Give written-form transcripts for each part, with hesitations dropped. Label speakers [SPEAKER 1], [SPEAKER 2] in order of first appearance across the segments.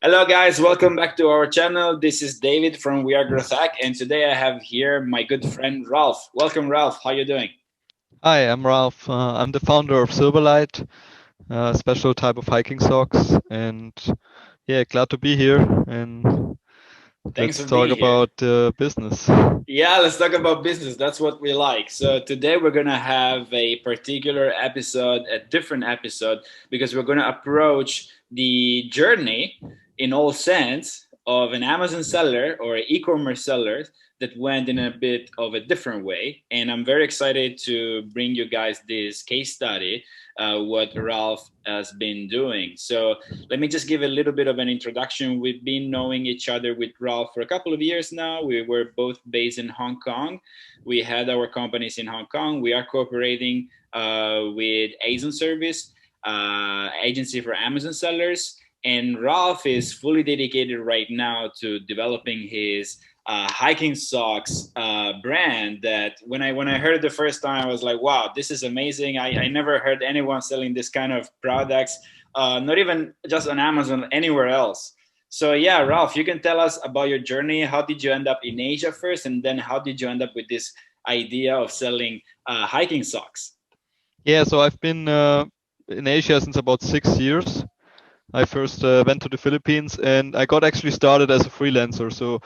[SPEAKER 1] Hello guys, welcome back to our channel. This is David from WEAREGROWTHHACK, and today I have here my good friend Ralph. Welcome Ralph, how you doing?
[SPEAKER 2] Hi, I'm Ralph. I'm the founder of Silverlight, a special type of hiking socks, and yeah, glad to be here. And
[SPEAKER 1] Thanks
[SPEAKER 2] let's
[SPEAKER 1] for
[SPEAKER 2] talk
[SPEAKER 1] being here.
[SPEAKER 2] about business.
[SPEAKER 1] Yeah, let's talk about business. That's what we like. So today we're gonna have a particular episode, a different episode, because we're gonna approach the journey in all sense of an Amazon seller or an e-commerce seller that went in a bit of a different way. And I'm very excited to bring you guys this case study, what Ralph has been doing. So let me just give a little bit of an introduction. We've been knowing each other with Ralph for a couple of years now. We were both based in Hong Kong. We had our companies in Hong Kong. We are cooperating with Amazon Service, agency for Amazon sellers. And Ralph is fully dedicated right now to developing his hiking socks brand. That when I heard it the first time, I was like, wow, this is amazing. I never heard anyone selling this kind of products, not even just on Amazon, anywhere else. So yeah, Ralph, you can tell us about your journey. How did you end up in Asia first, and then how did you end up with this idea of selling hiking socks?
[SPEAKER 2] Yeah, so I've been in Asia since about 6 years. I first went to the Philippines, and I got actually started as a freelancer. So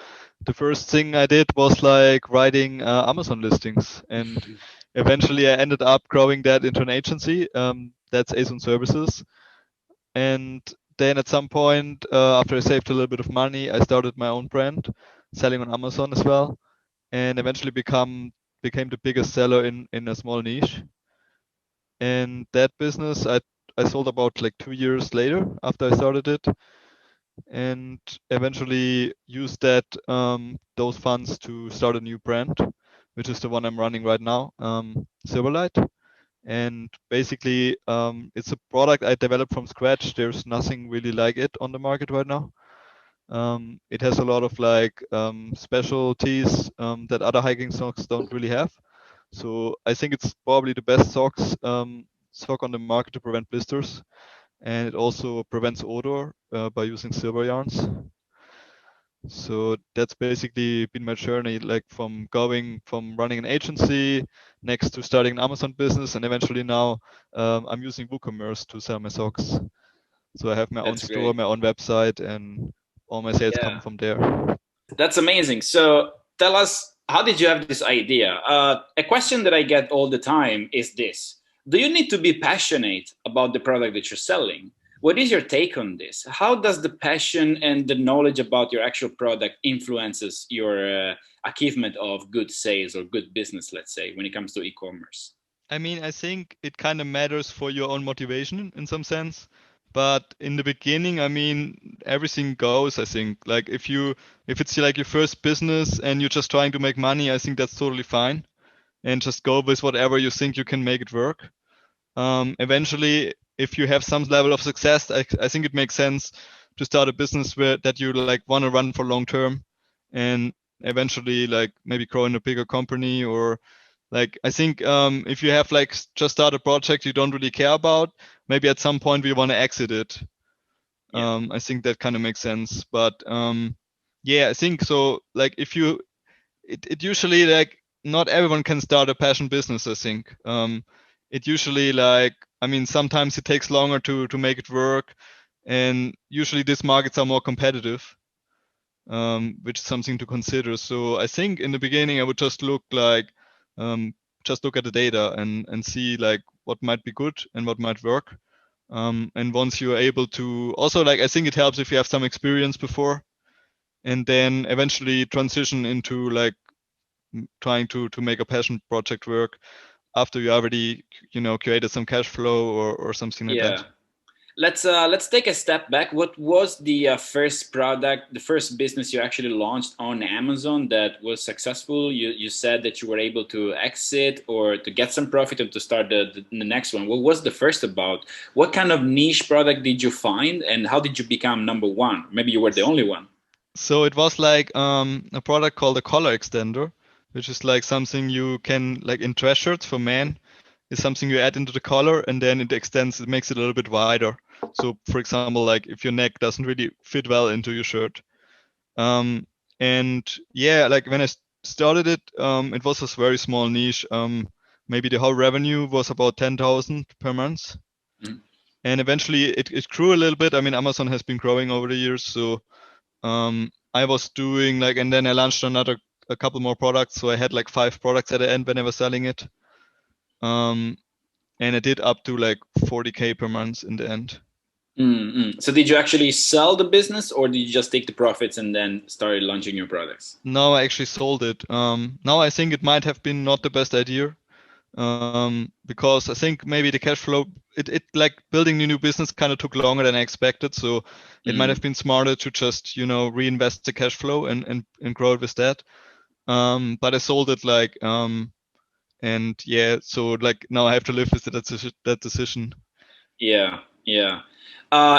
[SPEAKER 2] the first thing I did was like writing Amazon listings, and eventually I ended up growing that into an agency. That's Amazon Services. And then at some point, after I saved a little bit of money, I started my own brand, selling on Amazon as well, and eventually became the biggest seller in a small niche. And that business I sold about like 2 years later after I started it, and eventually used that those funds to start a new brand, which is the one I'm running right now, Silverlight. And basically, it's a product I developed from scratch. There's nothing really like it on the market right now. It has a lot of like specialties that other hiking socks don't really have. So I think it's probably the best sock on the market to prevent blisters, and it also prevents odor by using silver yarns. So that's basically been my journey, like from going from running an agency next to starting an Amazon business, and eventually now I'm using WooCommerce to sell my socks. So I have my own
[SPEAKER 1] That's
[SPEAKER 2] store,
[SPEAKER 1] great.
[SPEAKER 2] my own website, and all my sales come
[SPEAKER 1] Yeah,
[SPEAKER 2] from there.
[SPEAKER 1] that's amazing. So tell us, how did you have this idea? A question that I get all the time is this: do you need to be passionate about the product that you're selling? What is your take on this? How does the passion and the knowledge about your actual product influences your achievement of good sales or good business, let's say, when it comes to e-commerce?
[SPEAKER 2] I mean, I think it kind of matters for your own motivation in some sense. But in the beginning, I mean, everything goes, I think. Like if it's like your first business and you're just trying to make money, I think that's totally fine. And just go with whatever you think you can make it work. Eventually, if you have some level of success, I think it makes sense to start a business where that you like want to run for long term, and eventually like maybe grow in a bigger company. Or like I think if you have like just start a project you don't really care about, maybe at some point we want to exit it.
[SPEAKER 1] Yeah.
[SPEAKER 2] I think that kind of makes sense. But yeah, I think so. Like if you it usually like not everyone can start a passion business, I think. It usually like I mean sometimes it takes longer to make it work, and usually these markets are more competitive, which is something to consider. So I think in the beginning I would um, just look at the data and see like what might be good and what might work. And once you're able to also like I think it helps if you have some experience before, and then eventually transition into like trying to make a passion project work after you already created some cash flow or something like
[SPEAKER 1] Yeah.
[SPEAKER 2] that.
[SPEAKER 1] Let's take a step back. What was the first product, the first business you actually launched on Amazon that was successful? You said that you were able to exit or to get some profit and to start the next one. What was the first about? What kind of niche product did you find, and how did you become number one? Maybe you were the only one.
[SPEAKER 2] So it was like a product called a collar extender, which is like something you can like in dress shirts for men is something you add into the collar, and then it extends, it makes it a little bit wider. So for example, like if your neck doesn't really fit well into your shirt. And yeah, like when I started it, it was a very small niche. Maybe the whole revenue was about 10,000 per month.
[SPEAKER 1] Mhm.
[SPEAKER 2] And eventually it grew a little bit. I mean, Amazon has been growing over the years. So I was doing like, and then I launched a couple more products. So I had like 5 products at the end when I was selling it. And I did up to like 40K per month in the end.
[SPEAKER 1] So did you actually sell the business, or did you just take the profits and then started launching your products?
[SPEAKER 2] No, I actually sold it. Now I think it might have been not the best idea. Because I think maybe the cash flow, it like building the new business kind of took longer than I expected. So it might have been smarter to just, reinvest the cash flow and grow it with that. But I sold it like, and yeah, so like now I have to live with that decision.
[SPEAKER 1] Yeah, yeah.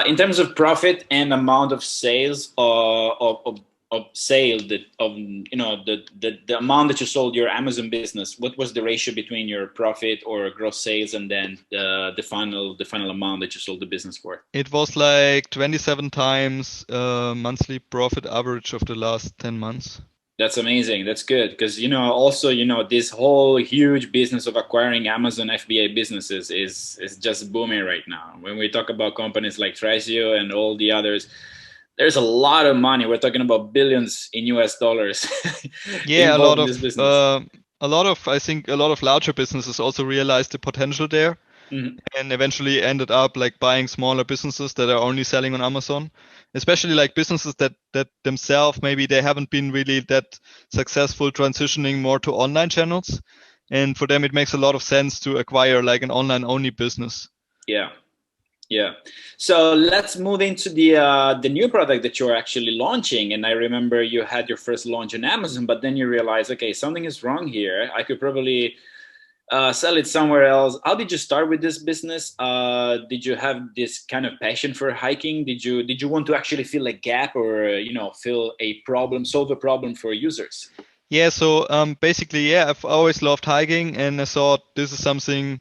[SPEAKER 1] In terms of profit and amount of sales, of sale, that of the amount that you sold your Amazon business, what was the ratio between your profit or gross sales and then the final amount that you sold the business for?
[SPEAKER 2] It was like 27 times monthly profit average of the last 10 months.
[SPEAKER 1] That's amazing. That's good because also this whole huge business of acquiring Amazon FBA businesses is just booming right now. When we talk about companies like Thrasio and all the others, there's a lot of money. We're talking about billions in US dollars
[SPEAKER 2] Yeah,
[SPEAKER 1] involved in this business.
[SPEAKER 2] I think a lot of larger businesses also realized the potential there
[SPEAKER 1] Mhm.
[SPEAKER 2] and eventually ended up like buying smaller businesses that are only selling on Amazon, especially like businesses that themselves maybe they haven't been really that successful transitioning more to online channels, and for them it makes a lot of sense to acquire like an online only business.
[SPEAKER 1] Yeah. Yeah. So let's move into the new product that you're actually launching. And I remember you had your first launch on Amazon, but then you realize, okay, something is wrong here. I could probably sell it somewhere else. How did you start with this business? Did you have this kind of passion for hiking? Did you want to actually fill a gap, or fill a problem, solve a problem for users?
[SPEAKER 2] Yeah, so basically, yeah, I've always loved hiking, and I thought this is something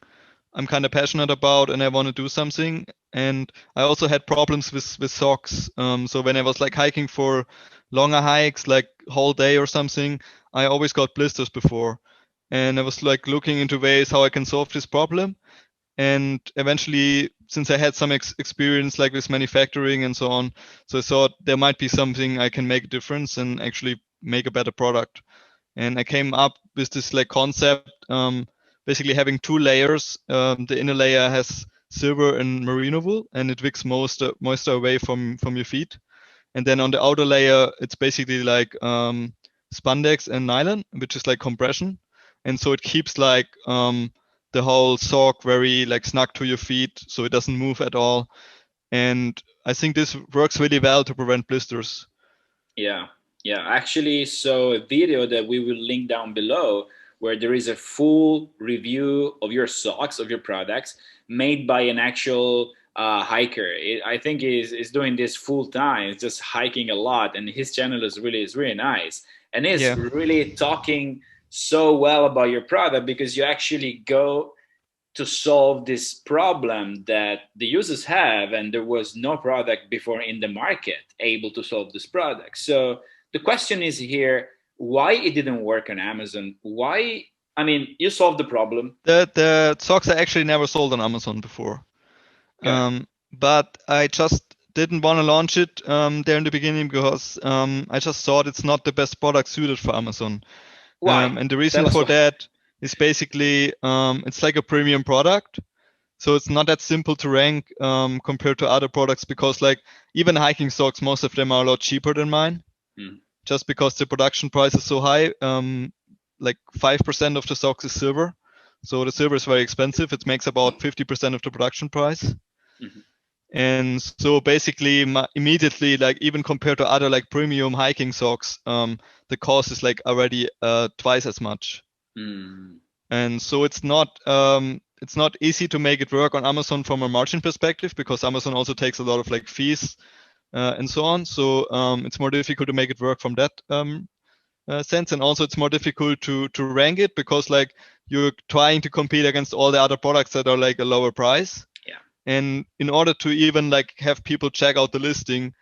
[SPEAKER 2] I'm kind of passionate about, and I want to do something. And I also had problems with socks. So when I was like hiking for longer hikes, like whole day or something, I always got blisters before. And I was like looking into ways how I can solve this problem. And eventually, since I had some experience like with manufacturing and so on, so I thought there might be something I can make a difference and actually make a better product. And I came up with this like concept, basically having 2 layers. The inner layer has silver and merino wool, and it wicks moisture away from your feet. And then on the outer layer, it's basically like spandex and nylon, which is like compression, and so it keeps like the whole sock very like snug to your feet, so it doesn't move at all. And I think this works really well to prevent blisters.
[SPEAKER 1] Yeah, yeah. Actually, so a video that we will link down below where there is a full review of your socks, of your products, made by an actual hiker. I think is doing this full time. It's just hiking a lot, and his channel is really nice, and is
[SPEAKER 2] Yeah.
[SPEAKER 1] really talking so well about your product because you actually go to solve this problem that the users have, and there was no product before in the market able to solve this product. So the question is here, why it didn't work on Amazon? Why? I mean, you solved the problem.
[SPEAKER 2] The socks I actually never sold on Amazon before.
[SPEAKER 1] Okay.
[SPEAKER 2] But I just didn't want to launch it there in the beginning because I just thought it's not the best product suited for Amazon.
[SPEAKER 1] Why?
[SPEAKER 2] And the
[SPEAKER 1] Tell
[SPEAKER 2] reason
[SPEAKER 1] us
[SPEAKER 2] for
[SPEAKER 1] why.
[SPEAKER 2] that is basically it's like a premium product. So it's not that simple to rank compared to other products because like even hiking socks, most of them are a lot cheaper than mine
[SPEAKER 1] Mm.
[SPEAKER 2] just because the production price is so high. Like 5% of the socks is silver. So the silver is very expensive. It makes about 50% of the production price.
[SPEAKER 1] Mhm.
[SPEAKER 2] And so basically immediately, like even compared to other like premium hiking socks, the cost is like already twice as much.
[SPEAKER 1] Mm.
[SPEAKER 2] And so it's not easy to make it work on Amazon from a margin perspective because Amazon also takes a lot of like fees and so on. So it's more difficult to make it work from that sense, and also it's more difficult to rank it because like you're trying to compete against all the other products that are like a lower price.
[SPEAKER 1] Yeah.
[SPEAKER 2] And in order to even like have people check out the listing,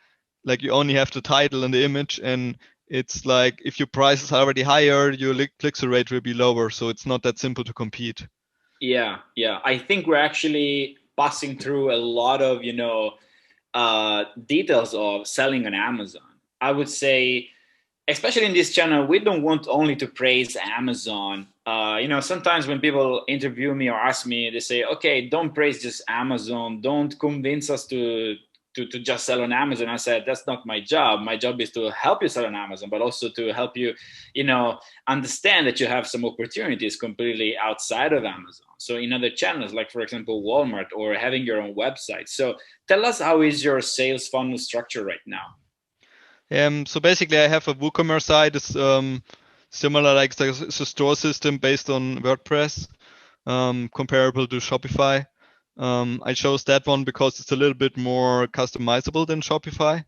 [SPEAKER 2] like you only have the title and the image, and it's like if your price is already higher, your click-through rate will be lower. So it's not that simple to compete.
[SPEAKER 1] Yeah, yeah. I think we're actually passing through a lot of, details of selling on Amazon. I would say, especially in this channel, we don't want only to praise Amazon. Sometimes when people interview me or ask me, they say, okay, don't praise just Amazon. Don't convince us to just sell on Amazon. I said, that's not my job. My job is to help you sell on Amazon, but also to help you, understand that you have some opportunities completely outside of Amazon. So in other channels, like for example, Walmart or having your own website. So tell us, how is your sales funnel structure right now?
[SPEAKER 2] So basically, I have a WooCommerce site. It's similar, like it's a store system based on WordPress, comparable to Shopify. I chose that one because it's a little bit more customizable than Shopify.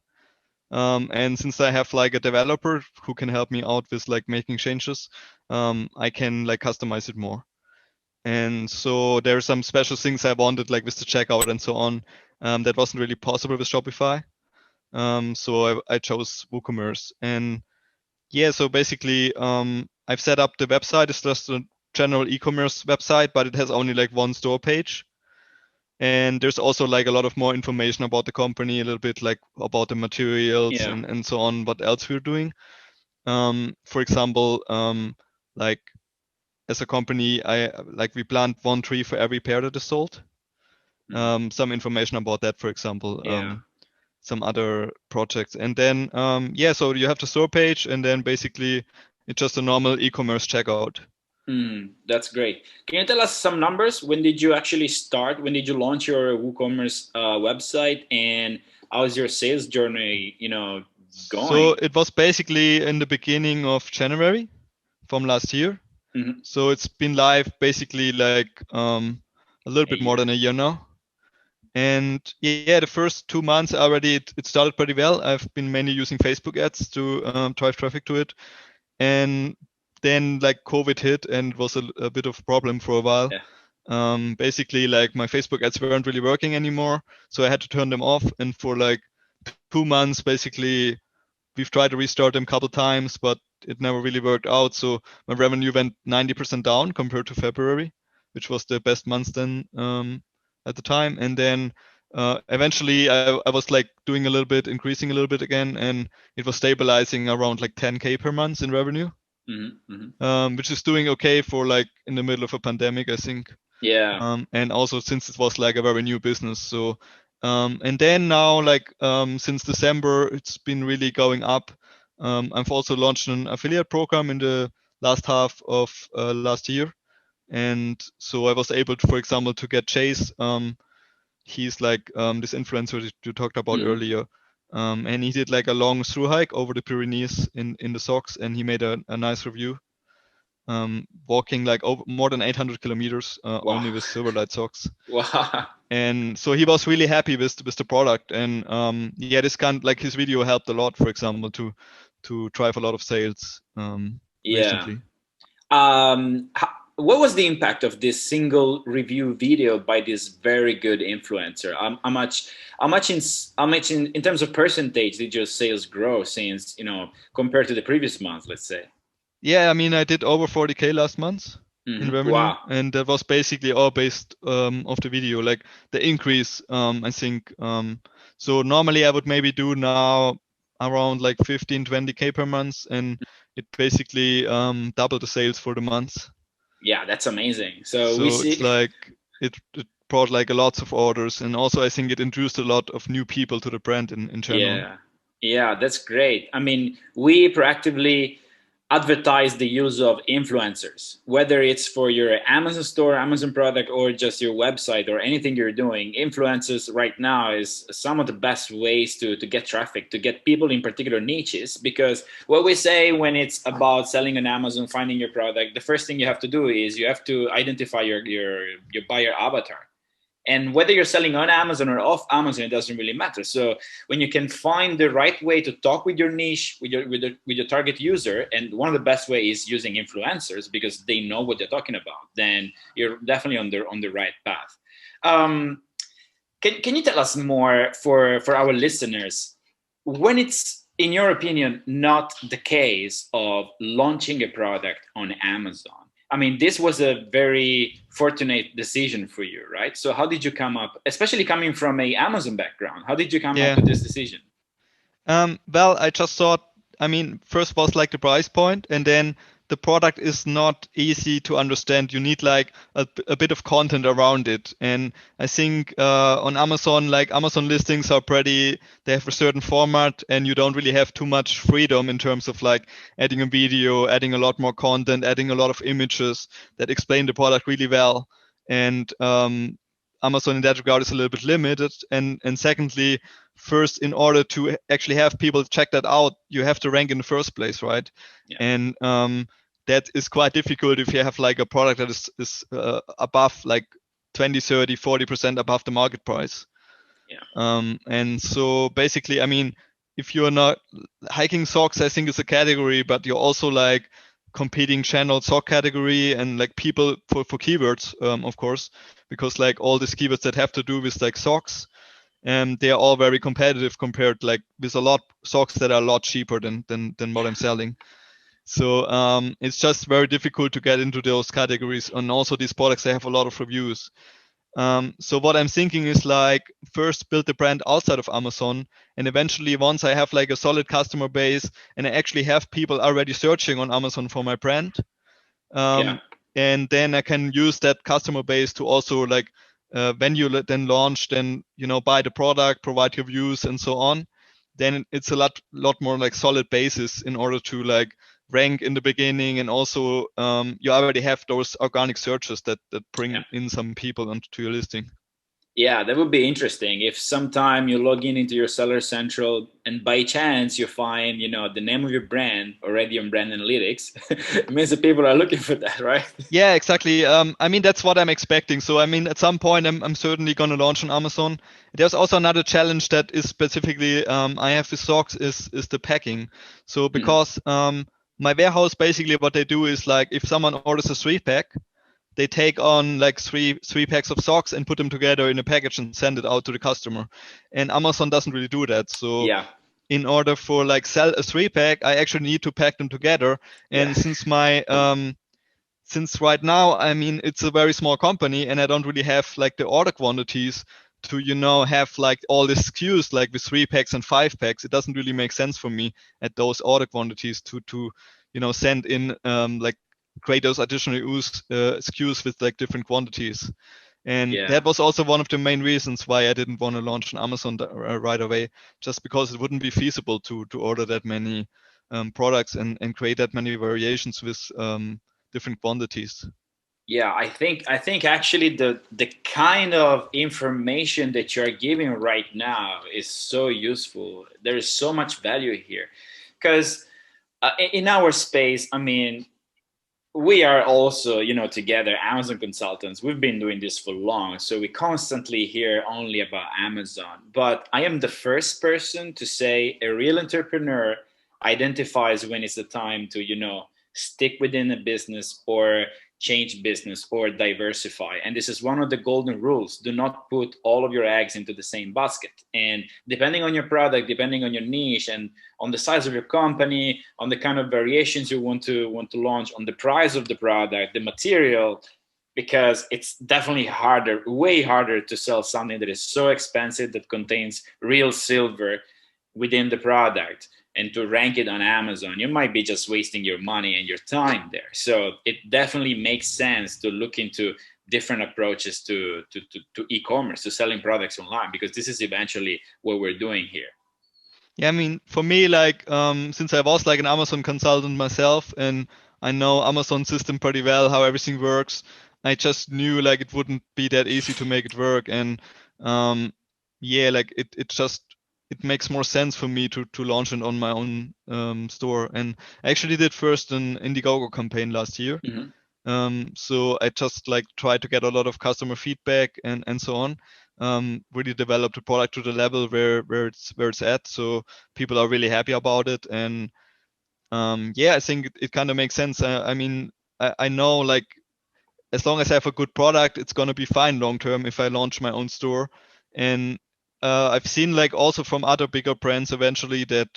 [SPEAKER 2] And since I have like a developer who can help me out with like making changes, I can like customize it more. And so there are some special things I wanted, like with the checkout and so on, that wasn't really possible with Shopify. So I chose WooCommerce. And yeah, so basically, I've set up the website. It's just a general e-commerce website, but it has only like one store page. And there's also like a lot of more information about the company, a little bit like about the materials
[SPEAKER 1] Yeah.
[SPEAKER 2] and so on, what else we're doing. For example, like as a company, we plant one tree for every pair that is sold. Some information about that, for example.
[SPEAKER 1] Yeah.
[SPEAKER 2] Some other projects. And then, so you have the store page, and then basically it's just a normal e-commerce checkout.
[SPEAKER 1] That's great. Can you tell us some numbers? When did you actually start? When did you launch your WooCommerce website? And how's your sales journey,
[SPEAKER 2] So
[SPEAKER 1] going?
[SPEAKER 2] it was basically in the beginning of January from last year.
[SPEAKER 1] Mm-hmm.
[SPEAKER 2] So it's been live basically like a little
[SPEAKER 1] A
[SPEAKER 2] bit more
[SPEAKER 1] year.
[SPEAKER 2] than a year now. And yeah, the first 2 months already, it started pretty well. I've been mainly using Facebook ads to drive traffic to it. And then like COVID hit and it was a bit of a problem for a while.
[SPEAKER 1] Yeah.
[SPEAKER 2] Basically, like my Facebook ads weren't really working anymore. So I had to turn them off. And for like 2 months, basically, we've tried to restart them a couple times, but it never really worked out. So my revenue went 90% down compared to February, which was the best month then at the time. And then eventually I was like doing a little bit, increasing a little bit again, and it was stabilizing around like 10K per month in revenue,
[SPEAKER 1] Mm-hmm. Mm-hmm.
[SPEAKER 2] which is doing okay for like in the middle of a pandemic, I think.
[SPEAKER 1] Yeah.
[SPEAKER 2] And also since it was like a very new business. So, and then now, like since December, it's been really going up. I've also launched an affiliate program in the last half of last year. And so I was able to, for example, to get Chase. He's like this influencer that you talked about
[SPEAKER 1] Mm-hmm.
[SPEAKER 2] earlier. And he did like a long through hike over the Pyrenees in the socks, and he made a nice review. Walking like over more than 800 kilometers
[SPEAKER 1] Wow.
[SPEAKER 2] only with Silverlight socks.
[SPEAKER 1] Wow.
[SPEAKER 2] And so he was really happy with the product. And yeah, this kind like his video helped a lot, for example, to drive a lot of sales
[SPEAKER 1] Yeah.
[SPEAKER 2] recently.
[SPEAKER 1] What was the impact of this single review video by this very good influencer? How much in terms of percentage did your sales grow since, compared to the previous month, let's say?
[SPEAKER 2] Yeah, I mean, I did over 40K last month in revenue,
[SPEAKER 1] Wow.
[SPEAKER 2] and that was basically all based of the video, like the increase. I think so. Normally, I would maybe do now around like 15, 20K per month, and it basically doubled the sales for the month.
[SPEAKER 1] Yeah, that's amazing. So we
[SPEAKER 2] So it's
[SPEAKER 1] see.
[SPEAKER 2] like it brought like a lots of orders, and also I think it introduced a lot of new people to the brand in general.
[SPEAKER 1] Yeah, yeah, that's great. I mean, we proactively advertise the use of influencers, whether it's for your Amazon store, Amazon product, or just your website or anything you're doing. Influencers right now is some of the best ways to get traffic, to get people in particular niches. Because what we say when it's about selling on Amazon, finding your product, the first thing you have to do is you have to identify your buyer avatar, and whether you're selling on Amazon or off Amazon, it doesn't really matter. So when you can find the right way to talk with your niche, with your target user, and one of the best way is using influencers because they know what they're talking about, then you're definitely on the right path. um, Can you tell us more for our listeners when it's, in your opinion, not the case of launching a product on Amazon? I mean, this was a very fortunate decision for you, right? So how did you come up, especially coming from a Amazon background, how did you come up
[SPEAKER 2] Yeah.
[SPEAKER 1] with this decision?
[SPEAKER 2] Well, I just thought, I mean, first was like the price point, and then the product is not easy to understand. You need like a bit of content around it. And I think on Amazon, like Amazon listings are pretty, they have a certain format, and you don't really have too much freedom in terms of like adding a video, adding a lot more content, adding a lot of images that explain the product really well. And Amazon in that regard is a little bit limited. And secondly, first, in order to actually have people check that out, you have to rank in the first place, right?
[SPEAKER 1] Yeah,
[SPEAKER 2] And that is quite difficult if you have like a product that is above like 20, 30, 40% above the market price.
[SPEAKER 1] yeah,
[SPEAKER 2] And so basically, I mean, if you're not hiking socks, I think is a category, but you're also like competing channel sock category and like people for keywords, of course, because like all these keywords that have to do with like socks, and they are all very competitive compared like with a lot socks that are a lot cheaper than what I'm selling. So it's just very difficult to get into those categories, and also these products they have a lot of reviews. So what I'm thinking is like first build the brand outside of Amazon, and eventually once I have like a solid customer base and I actually have people already searching on Amazon for my brand,
[SPEAKER 1] yeah,
[SPEAKER 2] um, and then I can use that customer base to also like when you then launch, then buy the product, provide reviews, and so on. Then it's a lot more like solid basis in order to like rank in the beginning, and also you already have those organic searches that
[SPEAKER 1] yeah.
[SPEAKER 2] bring in some people onto your listing.
[SPEAKER 1] Yeah, that would be interesting if sometime you log in into your Seller Central and by chance you find, the name of your brand already on brand analytics. It means that people are looking for that, right?
[SPEAKER 2] Yeah, exactly. I mean, that's what I'm expecting. So, I mean, at some point, I'm certainly going to launch on Amazon. There's also another challenge that is specifically I have with socks is the packing. So,
[SPEAKER 1] Mhm.
[SPEAKER 2] because my warehouse basically what they do is like if someone orders a 3-pack, they take on like three packs of socks and put them together in a package and send it out to the customer. And Amazon doesn't really do that. So,
[SPEAKER 1] Yeah,
[SPEAKER 2] in order for like sell a 3-pack, I actually need to pack them together.
[SPEAKER 1] yeah,
[SPEAKER 2] And since right now, I mean, it's a very small company and I don't really have like the order quantities to, have like all the SKUs like with 3-packs and 5-packs. It doesn't really make sense for me at those order quantities to send in like create those additional SKUs with like different quantities. And
[SPEAKER 1] yeah.
[SPEAKER 2] that was also one of the main reasons why I didn't want to launch on Amazon right away, just because it wouldn't be feasible to order that many products and create that many variations with different quantities.
[SPEAKER 1] Yeah, I think actually the kind of information that you're giving right now is so useful. There is so much value here because in our space, I mean, we are also, together Amazon consultants. We've been doing this for long, so we constantly hear only about Amazon. But I am the first person to say a real entrepreneur identifies when it's the time to, stick within a business or change business or diversify. And this is one of the golden rules. Do not put all of your eggs into the same basket. And depending on your product, depending on your niche and on the size of your company, on the kind of variations you want to launch, on the price of the product, the material, because it's definitely harder, way harder to sell something that is so expensive that contains real silver within the product and to rank it on Amazon, you might be just wasting your money and your time there. So it definitely makes sense to look into different approaches to e-commerce, to selling products online, because this is eventually what we're doing here.
[SPEAKER 2] Yeah, I mean, for me, like, since I was like an Amazon consultant myself and I know Amazon system pretty well, how everything works, I just knew like it wouldn't be that easy to make it work. And um, yeah, like it makes more sense for me to launch it on my own store. And I actually did first an Indiegogo campaign last year.
[SPEAKER 1] Mhm.
[SPEAKER 2] So I just like try to get a lot of customer feedback and so on. Really develop the product to the level where it's at, so people are really happy about it. And yeah, I think it kind of makes sense. I mean, I know like as long as I have a good product, it's gonna be fine long term if I launch my own store. And I've seen like also from other bigger brands eventually that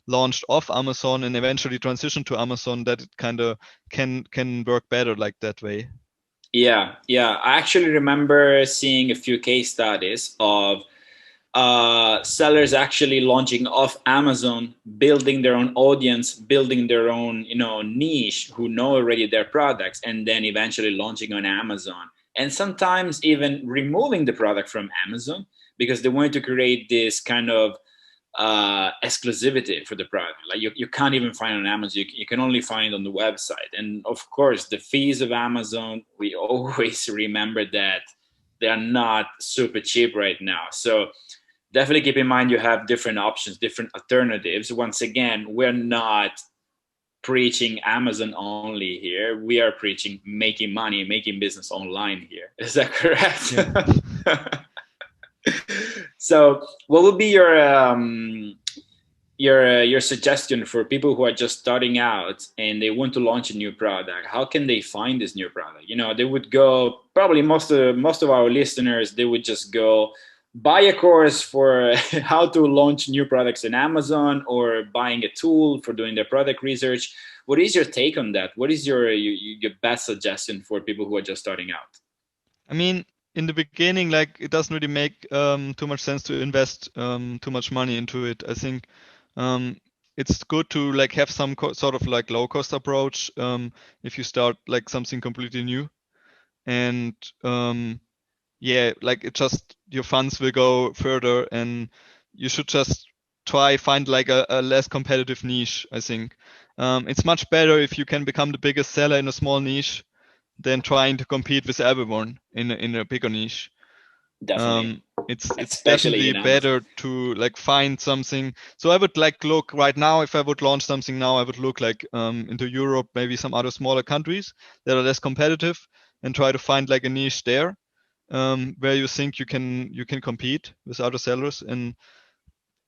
[SPEAKER 2] launched off Amazon and eventually transitioned to Amazon, that it kind of can work better like that way.
[SPEAKER 1] Yeah, yeah. I actually remember seeing a few case studies of sellers actually launching off Amazon, building their own audience, building their own, niche, who know already their products, and then eventually launching on Amazon. And sometimes even removing the product from Amazon because they want to create this kind of exclusivity for the product. Like you can't even find it on Amazon. You can only find it on the website. And of course, the fees of Amazon, we always remember that they are not super cheap right now. So definitely keep in mind you have different options, different alternatives. Once again, we're not preaching Amazon only here. We are preaching making money, making business online here. Is that correct?
[SPEAKER 2] Yeah.
[SPEAKER 1] So, what would be your suggestion for people who are just starting out and they want to launch a new product? How can they find this new product? They would go, probably most of our listeners, they would just go buy a course for how to launch new products in Amazon, or buying a tool for doing their product research. What is your take on that? What is your best suggestion for people who are just starting out?
[SPEAKER 2] I mean, in the beginning, like it doesn't really make too much sense to invest too much money into it. I think um, it's good to like have some sort of like low cost approach if you start like something completely new. And yeah, like it just your funds will go further, and you should just try find like a less competitive niche. I think it's much better if you can become the biggest seller in a small niche than trying to compete with everyone in a bigger niche.
[SPEAKER 1] Definitely,
[SPEAKER 2] It's
[SPEAKER 1] especially
[SPEAKER 2] definitely
[SPEAKER 1] in Amazon.
[SPEAKER 2] better to like find something. So I would like look right now, if I would launch something now, I would look like into Europe, maybe some other smaller countries that are less competitive, and try to find like a niche there where you think you can compete with other sellers. And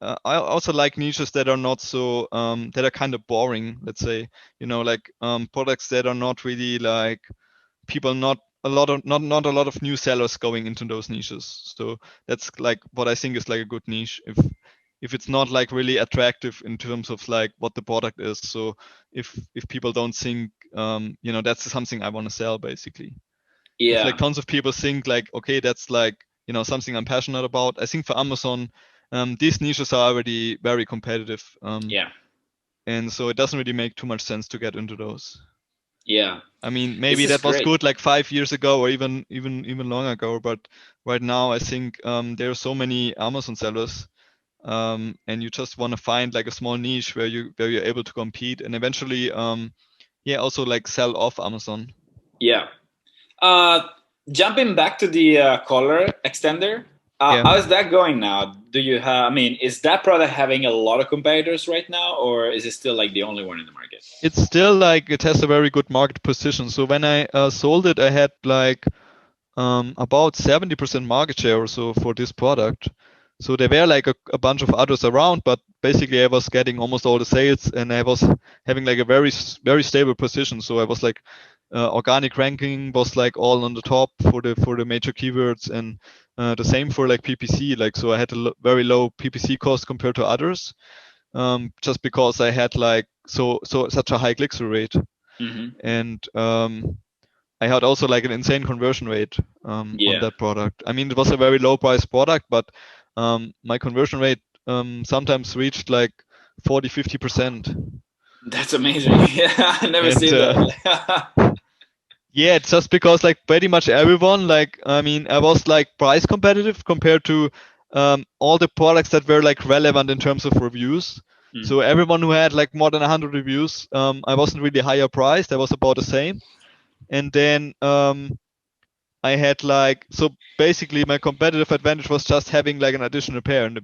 [SPEAKER 2] I also like niches that are not so that are kind of boring, let's say, like products that are not really like people, not a lot of not a lot of new sellers going into those niches. So that's like what I think is like a good niche, if it's not like really attractive in terms of like what the product is. So if people don't think that's something I want to sell, basically. If like
[SPEAKER 1] Yeah,
[SPEAKER 2] tons of people think like, okay, that's like something I'm passionate about, I think for Amazon these niches are already very competitive,
[SPEAKER 1] yeah,
[SPEAKER 2] and so it doesn't really make too much sense to get into those.
[SPEAKER 1] yeah.
[SPEAKER 2] I mean,
[SPEAKER 1] This
[SPEAKER 2] maybe
[SPEAKER 1] is
[SPEAKER 2] that was
[SPEAKER 1] great.
[SPEAKER 2] good like 5 years ago, or even long ago, but right now I think there are so many Amazon sellers, and you just want to find like a small niche where you're able to compete, and eventually yeah, also like sell off Amazon.
[SPEAKER 1] Yeah. Uh, Jumping back to the color extender,
[SPEAKER 2] Yeah.
[SPEAKER 1] how is that going now? Do you have? I mean, is that product having a lot of competitors right now, or is it still like the only one in the market?
[SPEAKER 2] It's still like it has a very good market position. So when I sold it, I had like about 70% market share or so for this product. So there were like a bunch of others around, but basically I was getting almost all the sales, and I was having like a very stable position. So I was like organic ranking was like all on the top for the major keywords, and the same for like PPC. Like so I had a very low PPC cost compared to others, just because I had like such a high click-through rate,
[SPEAKER 1] Hmm.
[SPEAKER 2] and I had also like an insane conversion rate on
[SPEAKER 1] Yeah,
[SPEAKER 2] that product. I mean, it was a very low price product, but my conversion rate sometimes reached like 40-50%.
[SPEAKER 1] that's amazing. Yeah, I never
[SPEAKER 2] And
[SPEAKER 1] seen that.
[SPEAKER 2] yeah, it's just because like pretty much everyone, like, I mean, I was like price competitive compared to all the products that were like relevant in terms of reviews. So
[SPEAKER 1] Mm.
[SPEAKER 2] everyone who had like more than 100 reviews, I wasn't really higher priced. I was about the same. And then I had like, so basically my competitive advantage was just having like an additional pair in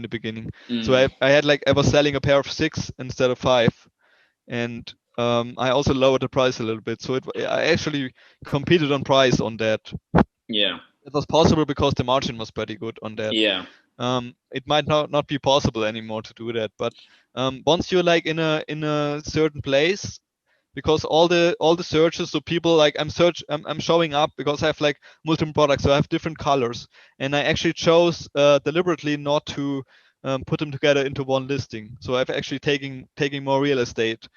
[SPEAKER 2] the beginning. So
[SPEAKER 1] Mm.
[SPEAKER 2] I had like, I was selling a pair of 6 instead of 5, and I also lowered the price a little bit. So I actually competed on price on that.
[SPEAKER 1] Yeah,
[SPEAKER 2] It was possible because the margin was pretty good on that.
[SPEAKER 1] yeah,
[SPEAKER 2] It might not be possible anymore to do that, but once you're like in a certain place, because all the searches, so people like I'm showing up because I have like multiple products, so I have different colors, and I actually chose deliberately not to put them together into one listing. So I've actually taking more real estate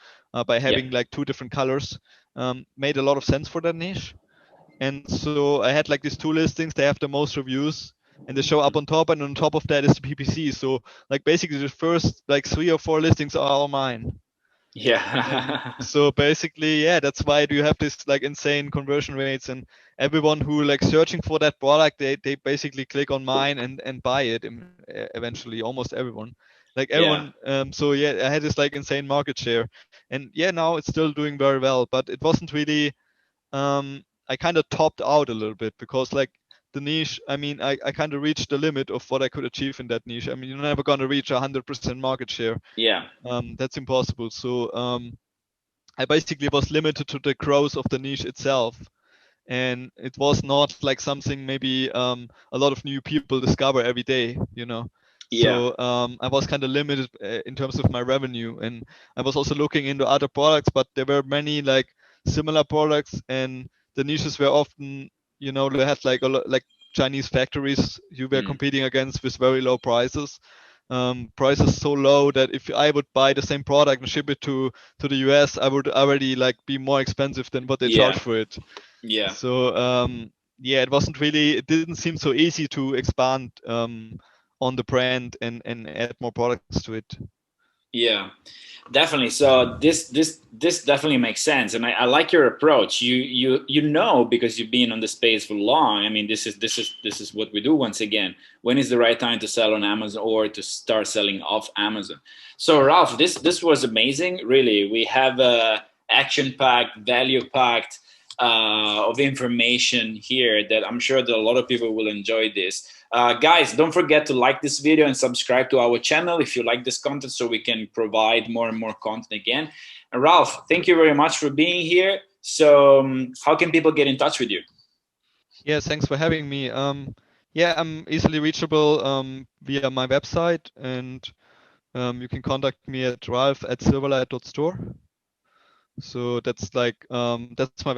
[SPEAKER 2] by
[SPEAKER 1] Yeah.
[SPEAKER 2] having like two different colors. Made a lot of sense for that niche. And so I had like these two listings. They have the most reviews, and they show up on top. And on top of that is the PPC. So like basically the first like 3 or 4 listings are all mine. And
[SPEAKER 1] Yeah.
[SPEAKER 2] so basically, yeah, that's why do you have this like insane conversion rates, and everyone who like searching for that product, they basically click on mine and buy it eventually. Almost everyone, like
[SPEAKER 1] Yeah.
[SPEAKER 2] everyone. So yeah, I had this like insane market share, and yeah, now it's still doing very well. But it wasn't really I kind of topped out a little bit because like the niche, I mean, I kind of reached the limit of what I could achieve in that niche. I mean, you're never going to reach 100% market share.
[SPEAKER 1] Yeah.
[SPEAKER 2] That's impossible. So I basically was limited to the growth of the niche itself. And it was not like something maybe a lot of new people discover every day, you know.
[SPEAKER 1] Yeah.
[SPEAKER 2] So I was kind of limited in terms of my revenue, and I was also looking into other products, but there were many like similar products, and the niches were often, you know, they had like a lot, like Chinese factories you were
[SPEAKER 1] Mm.
[SPEAKER 2] competing against with very low prices. Prices so low that if I would buy the same product and ship it to the US, I would already like be more expensive than what they charge
[SPEAKER 1] Yeah.
[SPEAKER 2] for it.
[SPEAKER 1] Yeah.
[SPEAKER 2] So yeah, it didn't seem so easy to expand on the brand and add more products to it.
[SPEAKER 1] Yeah. Definitely. So this definitely makes sense, and I like your approach. You know, because you've been on the space for long. I mean, this is what we do. Once again, when is the right time to sell on Amazon or to start selling off Amazon? So Ralph, this was amazing. Really, we have a action packed, value packed of information here that I'm sure that a lot of people will enjoy this. Guys, don't forget to like this video and subscribe to our channel if you like this content so we can provide more and more content again. And Ralph, thank you very much for being here. So how can people get in touch with you?
[SPEAKER 2] Yes, thanks for having me. Yeah, I'm easily reachable via my website, and you can contact me at ralph@silverlight.store. So that's my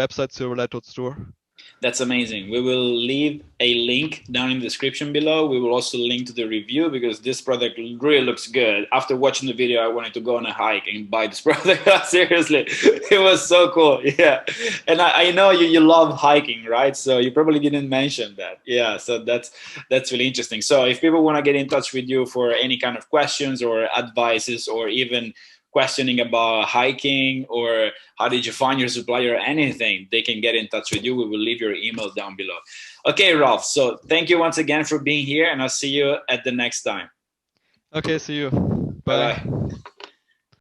[SPEAKER 2] website, silverlight.store.
[SPEAKER 1] That's amazing. We will leave a link down in the description below. We will also link to the review because this product really looks good. After watching the video, I wanted to go on a hike and buy this product. Seriously, it was so cool. Yeah. And I know you love hiking, right? So you probably didn't mention that. Yeah. So that's really interesting. So if people want to get in touch with you for any kind of questions or advices or even questioning about hiking or how did you find your supplier or anything, they can get in touch with you. We will leave your email down below. Okay, Ralph. So thank you once again for being here, and I'll see you at the next time.
[SPEAKER 2] Okay, see you.
[SPEAKER 1] Bye
[SPEAKER 2] Bye.
[SPEAKER 1] bye.